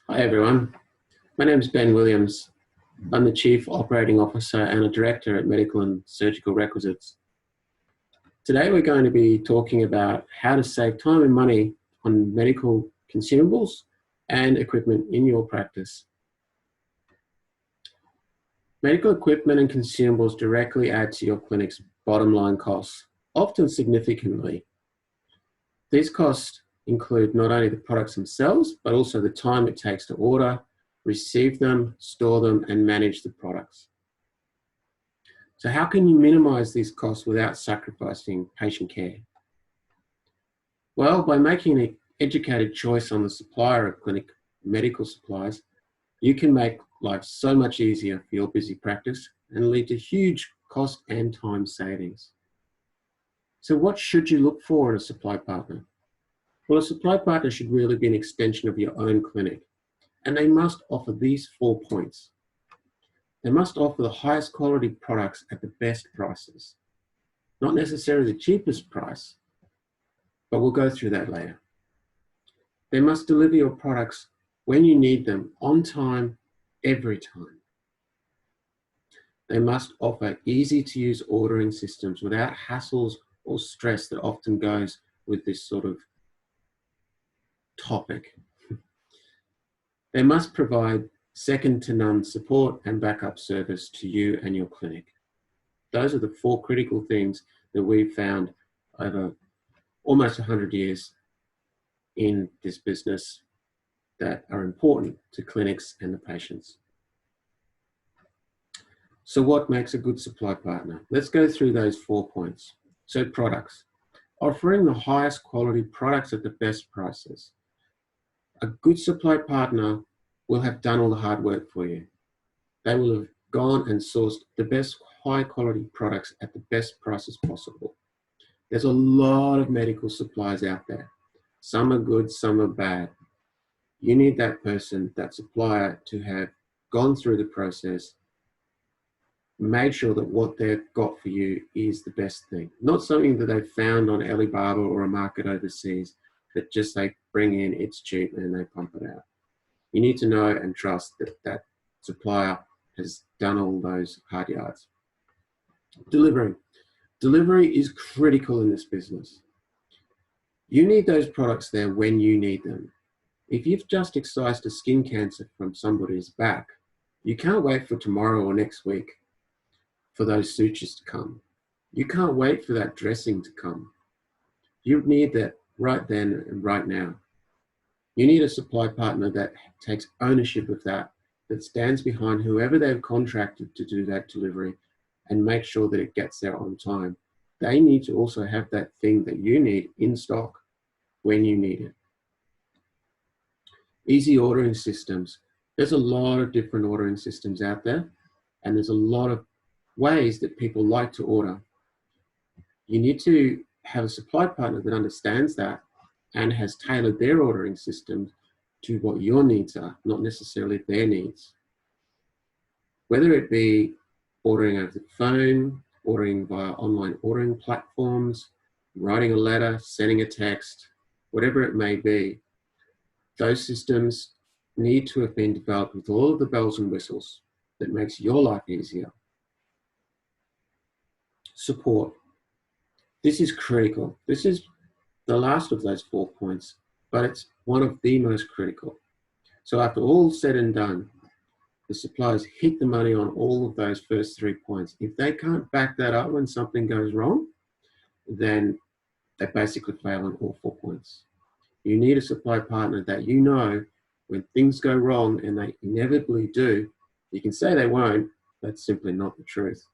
Hi everyone, my name is Ben Williams. I'm the Chief Operating Officer and a Director at Medical and Surgical Requisites. Today we're going to be talking about how to save time and money on medical consumables and equipment in your practice. Medical equipment and consumables directly add to your clinic's bottom line costs, often significantly. These costs include not only the products themselves, but also the time it takes to order, receive them, store them, and manage the products. So how can you minimize these costs without sacrificing patient care? Well, by making an educated choice on the supplier of clinic medical supplies, you can make life so much easier for your busy practice and lead to huge cost and time savings. So what should you look for in a supply partner? Well, a supply partner should really be an extension of your own clinic, and they must offer these 4 points. They must offer the highest quality products at the best prices. Not necessarily the cheapest price, but we'll go through that later. They must deliver your products when you need them, on time, every time. They must offer easy to use ordering systems without hassles or stress that often goes with this sort of topic. They must provide second to none support and backup service to you and your clinic. Those are the 4 critical things that we've found over almost 100 years in this business that are important to clinics and the patients. So what makes a good supply partner? Let's go through those 4 points. So products. Offering the highest quality products at the best prices. A good supply partner will have done all the hard work for you. They will have gone and sourced the best high quality products at the best prices possible. There's a lot of medical supplies out there. Some are good, some are bad. You need that person, that supplier, to have gone through the process, made sure that what they've got for you is the best thing. Not something that they've found on Alibaba or a market overseas that just they bring in, it's cheap, and they pump it out. You need to know and trust that that supplier has done all those hard yards. Delivery. Delivery is critical in this business. You need those products there when you need them. If you've just excised a skin cancer from somebody's back, you can't wait for tomorrow or next week for those sutures to come. You can't wait for that dressing to come. You need that right then and right now. You need a supply partner that takes ownership of that, that stands behind whoever they've contracted to do that delivery and make sure that it gets there on time. They need to also have that thing that you need in stock when you need it. Easy ordering systems. There's a lot of different ordering systems out there, and there's a lot of ways that people like to order. You need to have a supply partner that understands that and has tailored their ordering system to what your needs are, not necessarily their needs. Whether it be ordering over the phone, ordering via online ordering platforms, writing a letter, sending a text, whatever it may be, those systems need to have been developed with all of the bells and whistles that makes your life easier. Support. This is critical. This is the last of those 4 points, but it's one of the most critical. So after all said and done, the suppliers hit the money on all of those first 3 points. If they can't back that up when something goes wrong, then they basically fail on all 4 points. You need a supply partner that you know when things go wrong, and they inevitably do, you can say they won't, that's simply not the truth.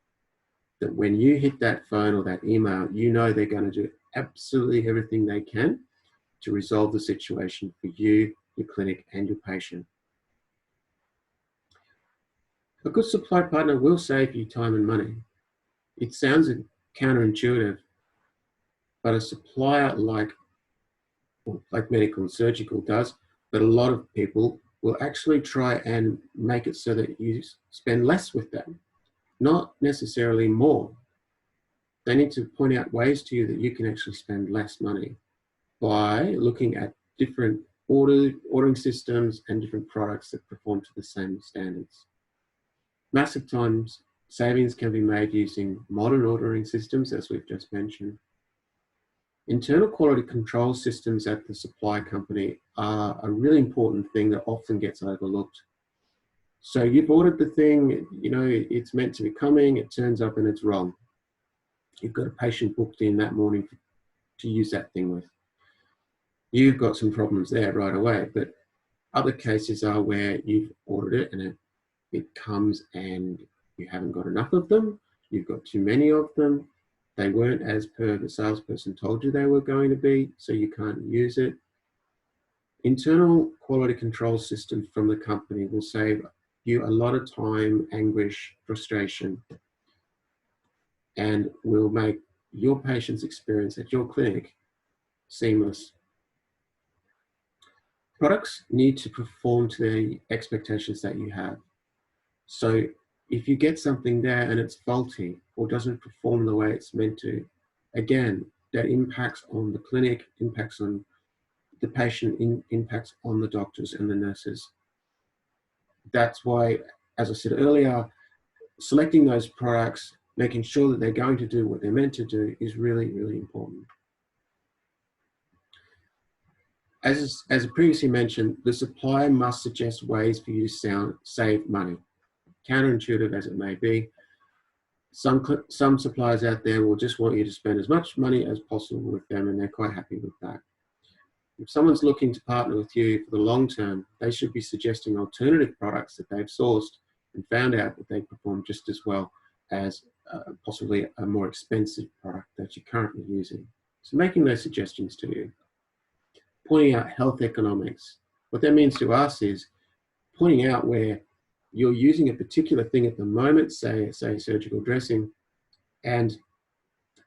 That when you hit that phone or that email, you know they're going to do absolutely everything they can to resolve the situation for you, your clinic, and your patient. A good supply partner will save you time and money. It sounds counterintuitive, but a supplier like Medical and Surgical does, but a lot of people will actually try and make it so that you spend less with them, not necessarily more. They need to point out ways to you that you can actually spend less money by looking at different ordering systems and different products that perform to the same standards. Massive time savings can be made using modern ordering systems, as we've just mentioned. Internal quality control systems at the supply company are a really important thing that often gets overlooked. So you've ordered the thing, you know, it's meant to be coming, it turns up and it's wrong. You've got a patient booked in that morning to use that thing with. You've got some problems there right away, but other cases are where you've ordered it and it comes and you haven't got enough of them, you've got too many of them, they weren't as per the salesperson told you they were going to be, so you can't use it. Internal quality control systems from the company will save you a lot of time, anguish, frustration, and will make your patient's experience at your clinic seamless. Products need to perform to the expectations that you have. So if you get something there and it's faulty or doesn't perform the way it's meant to, again, that impacts on the clinic, impacts on the patient, impacts on the doctors and the nurses. That's why, as I said earlier, selecting those products, making sure that they're going to do what they're meant to do is really, really important. As I previously mentioned, the supplier must suggest ways for you to save money. Counterintuitive as it may be, some suppliers out there will just want you to spend as much money as possible with them, and they're quite happy with that. If someone's looking to partner with you for the long term, they should be suggesting alternative products that they've sourced and found out that they perform just as well as possibly a more expensive product that you're currently using. So making those suggestions to you. Pointing out health economics. What that means to us is pointing out where you're using a particular thing at the moment, say surgical dressing, and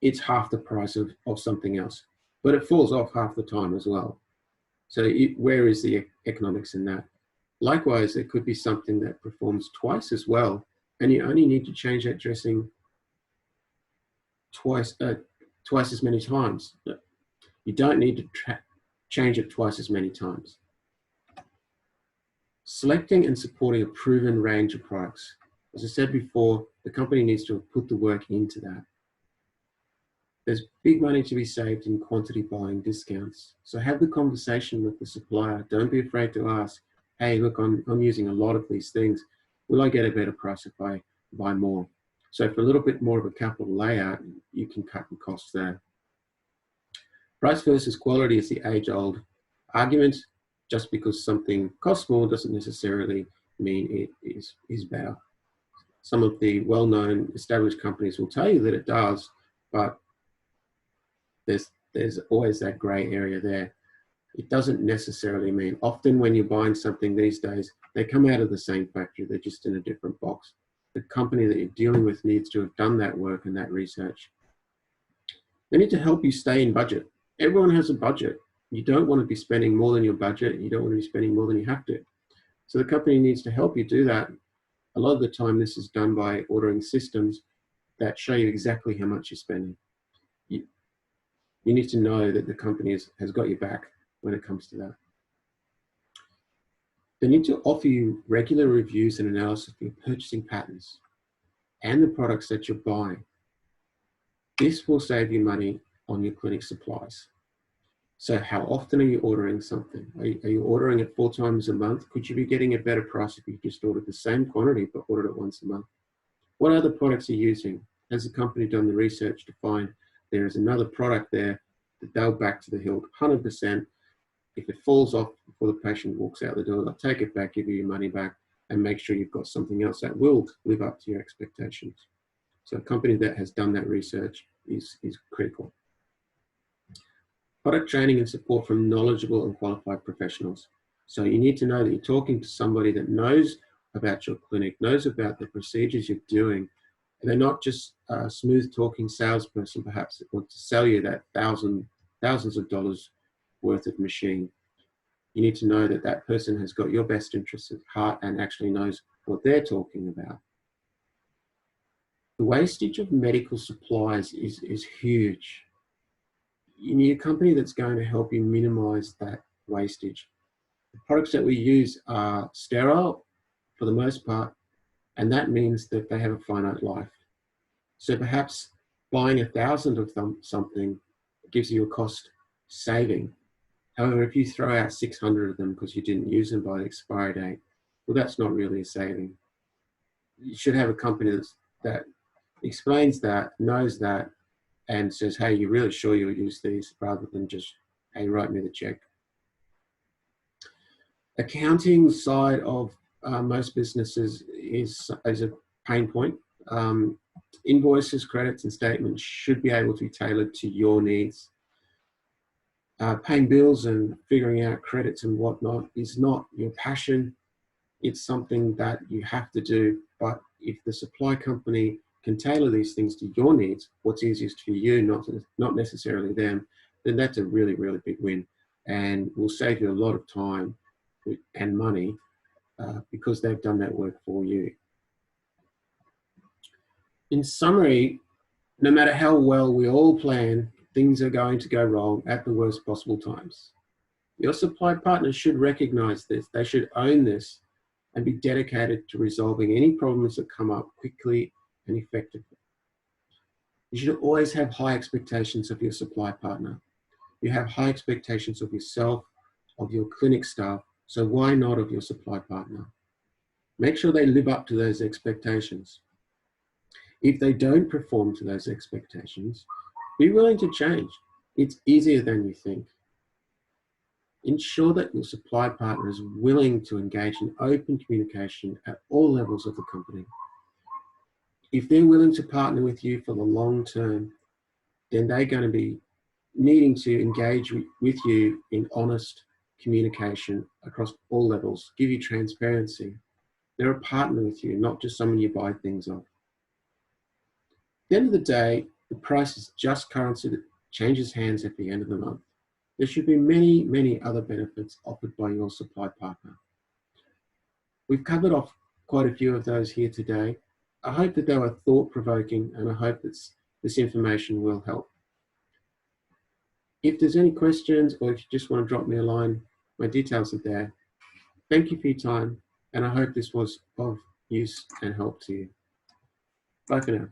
it's half the price of something else, but it falls off half the time as well. So where is the economics in that? Likewise, it could be something that performs twice as well, and you only need to change that dressing twice as many times. You don't need to change it twice as many times. Selecting and supporting a proven range of products. As I said before, the company needs to put the work into that. There's big money to be saved in quantity buying discounts. So have the conversation with the supplier. Don't be afraid to ask, hey, look, I'm using a lot of these things. Will I get a better price if I buy more? So for a little bit more of a capital layout, you can cut the costs there. Price versus quality is the age-old argument. Just because something costs more doesn't necessarily mean it is better. Some of the well-known established companies will tell you that it does, but there's always that gray area there. It doesn't necessarily mean. Often when you're buying something these days, they come out of the same factory, they're just in a different box. The company that you're dealing with needs to have done that work and that research. They need to help you stay in budget. Everyone has a budget. You don't want to be spending more than your budget. You don't want to be spending more than you have to. So the company needs to help you do that. A lot of the time, this is done by ordering systems that show you exactly how much you're spending. You need to know that the company has got your back when it comes to that. They need to offer you regular reviews and analysis of your purchasing patterns and the products that you're buying. This will save you money on your clinic supplies. So how often are you ordering something? Are you ordering it 4 times a month? Could you be getting a better price if you just ordered the same quantity but ordered it once a month? What other products are you using? Has the company done the research to find there is another product there that they'll back to the hilt 100%? If it falls off before the patient walks out the door, they'll take it back, give you your money back, and make sure you've got something else that will live up to your expectations. So a company that has done that research is critical. Product training and support from knowledgeable and qualified professionals. So you need to know that you're talking to somebody that knows about your clinic, knows about the procedures you're doing, and they're not just a smooth talking salesperson perhaps that wants to sell you that thousands of dollars worth of machine. You need to know that that person has got your best interests at heart and actually knows what they're talking about. The wastage of medical supplies is huge. You need a company that's going to help you minimize that wastage. The products that we use are sterile for the most part, and that means that they have a finite life. So perhaps buying 1,000 of something gives you a cost saving. However, if you throw out 600 of them because you didn't use them by the expiry date, well, that's not really a saving. You should have a company that explains that, knows that, and says, hey, you're really sure you'll use these, rather than just, hey, write me the check. Accounting side of most businesses is a pain point. Invoices, credits, and statements should be able to be tailored to your needs. Paying bills and figuring out credits and whatnot is not your passion. It's something that you have to do. But if the supply company can tailor these things to your needs, what's easiest for you, not necessarily them, then that's a really, really big win, and will save you a lot of time and money because they've done that work for you. In summary, no matter how well we all plan, things are going to go wrong at the worst possible times. Your supply partners should recognize this. They should own this and be dedicated to resolving any problems that come up quickly and effectively. You should always have high expectations of your supply partner. You have high expectations of yourself, of your clinic staff, so why not of your supply partner? Make sure they live up to those expectations. If they don't perform to those expectations, be willing to change. It's easier than you think. Ensure that your supply partner is willing to engage in open communication at all levels of the company. If they're willing to partner with you for the long term, then they're going to be needing to engage with you in honest communication across all levels, give you transparency. They're a partner with you, not just someone you buy things off. At the end of the day, the price is just currency that changes hands at the end of the month. There should be many, many other benefits offered by your supply partner. We've covered off quite a few of those here today. I hope that they were thought-provoking, and I hope that this information will help. If there's any questions, or if you just want to drop me a line, my details are there. Thank you for your time, and I hope this was of use and help to you. Bye for now.